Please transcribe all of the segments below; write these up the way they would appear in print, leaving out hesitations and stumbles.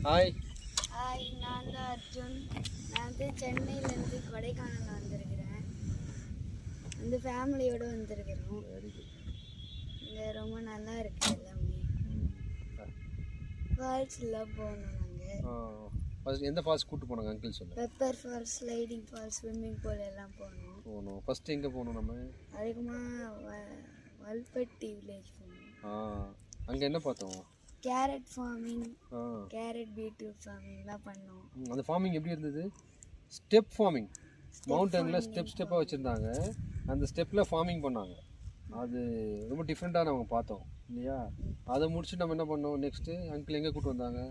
Hi. Hi, நான் தான் அர்ஜுன். நான் வந்து சென்னையிலேருந்து கொடைக்கானல் வந்திருக்கிறேன். வந்து ஃபேமிலியோடு வந்திருக்கிறோம். இங்கே ரொம்ப நல்லா இருக்குது எல்லாமே. ஃபால்ஸ்லாம் போகணும் நாங்கள். ஃபர்ஸ்ட் எந்த ஃபால்ஸ் கூப்பிட்டு போனாங்க அங்கிள் சொல்லுங்கள். Pepper falls, sliding falls, swimming pool எல்லாம் போகணும். ஃபஸ்ட்டு எங்கே போகணும் நம்ம? அதிகமாக வல்பட்டி வில்லேஜ் போகணும். அங்கே என்ன பார்த்தோம்? கேரட் ஃபார்மிங், கேரட் பீட்ரூட் ஃபார்மிங்லாம் பண்ணோம். அந்த ஃபார்மிங் எப்படி இருந்தது? ஸ்டெப் ஃபார்மிங், மவுண்டனில் ஸ்டெப்பாக வச்சுருந்தாங்க. அந்த ஸ்டெப்பில் ஃபார்மிங் பண்ணாங்க. அது ரொம்ப டிஃப்ரெண்ட்டாக நம்ம பார்த்தோம் இல்லையா? அதை முடிச்சுட்டு நம்ம என்ன பண்ணோம் நெக்ஸ்ட்டு? அங்கிள் எங்கே கூப்பிட்டு வந்தாங்க?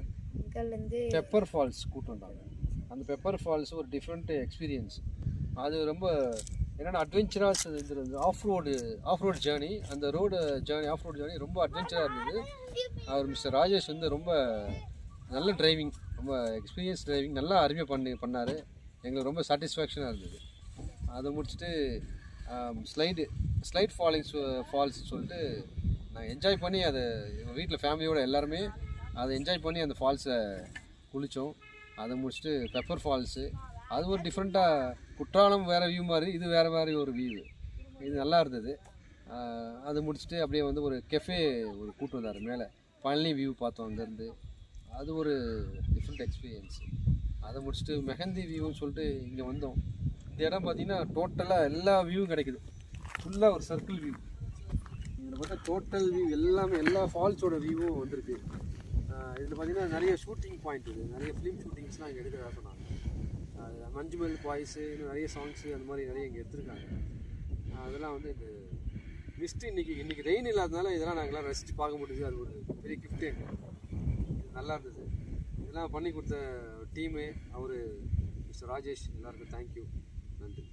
அங்கிள் வந்து பெப்பர் ஃபால்ஸ் கூப்பிட்டு வந்தாங்க. அந்த பெப்பர் ஃபால்ஸ் ஒரு டிஃப்ரெண்ட் எக்ஸ்பீரியன்ஸ். அது ரொம்ப என்னென்னா அட்வென்ச்சராக இருந்தது. Off road journey. அந்த ஆஃப் ரோடு ஜேர்னி ரொம்ப அட்வென்ச்சராக இருந்தது. அவர் மிஸ்டர் ராஜேஷ் வந்து ரொம்ப நல்ல டிரைவிங், ரொம்ப எக்ஸ்பீரியன்ஸ் டிரைவிங், நல்லா அருமையாக பண்ணார். எங்களுக்கு ரொம்ப சாட்டிஸ்ஃபேக்ஷனாக இருந்தது. அதை முடிச்சுட்டு ஸ்லைட் ஃபால்ஸ் சொல்லிட்டு நாங்கள் என்ஜாய் பண்ணி அதை எங்கள் வீட்டில் ஃபேமிலியோடு எல்லாருமே அதை என்ஜாய் பண்ணி அந்த ஃபால்ஸை குளித்தோம். அதை முடிச்சுட்டு பெப்பர் ஃபால்ஸு, அது ஒரு டிஃப்ரெண்ட்டாக, குற்றாலம் வேறு வியூ மாதிரி, இது வேறு மாதிரி ஒரு வியூ. இது நல்லா இருந்தது. அதை முடிச்சுட்டு அப்படியே வந்து ஒரு கெஃபே கூப்பிட்டு வந்தார் மேலே. பழனி வியூ பார்த்தோம் அங்கேருந்து. அது ஒரு டிஃப்ரெண்ட் எக்ஸ்பீரியன்ஸ். அதை முடிச்சுட்டு மெஹந்தி வியூன்னு சொல்லிட்டு இங்கே வந்தோம். இந்த இடம் பார்த்திங்கன்னா டோட்டலாக எல்லா வியூவும் கிடைக்குது. ஃபுல்லாக ஒரு சர்க்கிள் வியூ. இதில் பார்த்தா டோட்டல் வியூ எல்லாமே, எல்லா ஃபால்ஸோட வியூவும் வந்திருக்கு. இதில் பார்த்திங்கன்னா நிறைய ஷூட்டிங் பாயிண்ட் இருக்குது. நிறைய ஃபிலிம் ஷூட்டிங்ஸ்லாம் இங்கே எடுக்கிறதா சொன்னாங்க. மஞ்சுமல் பாய்ஸு, இன்னும் நிறைய சாங்ஸு அந்த மாதிரி நிறைய இங்கே எடுத்துருக்காங்க. அதெல்லாம் வந்து இந்த மிஸ்ட்டு இன்றைக்கி ரெயின் இல்லாததுனால இதெல்லாம் நாங்கள்லாம் ரசித்து பார்க்க முடியுது. அது ஒரு பெரிய கிஃப்ட்டு. நல்லா இருந்தது. இதெல்லாம் பண்ணி கொடுத்த டீமு, அவர் மிஸ்டர் ராஜேஷ், எல்லாருக்கும் தேங்க்யூ, நன்றி.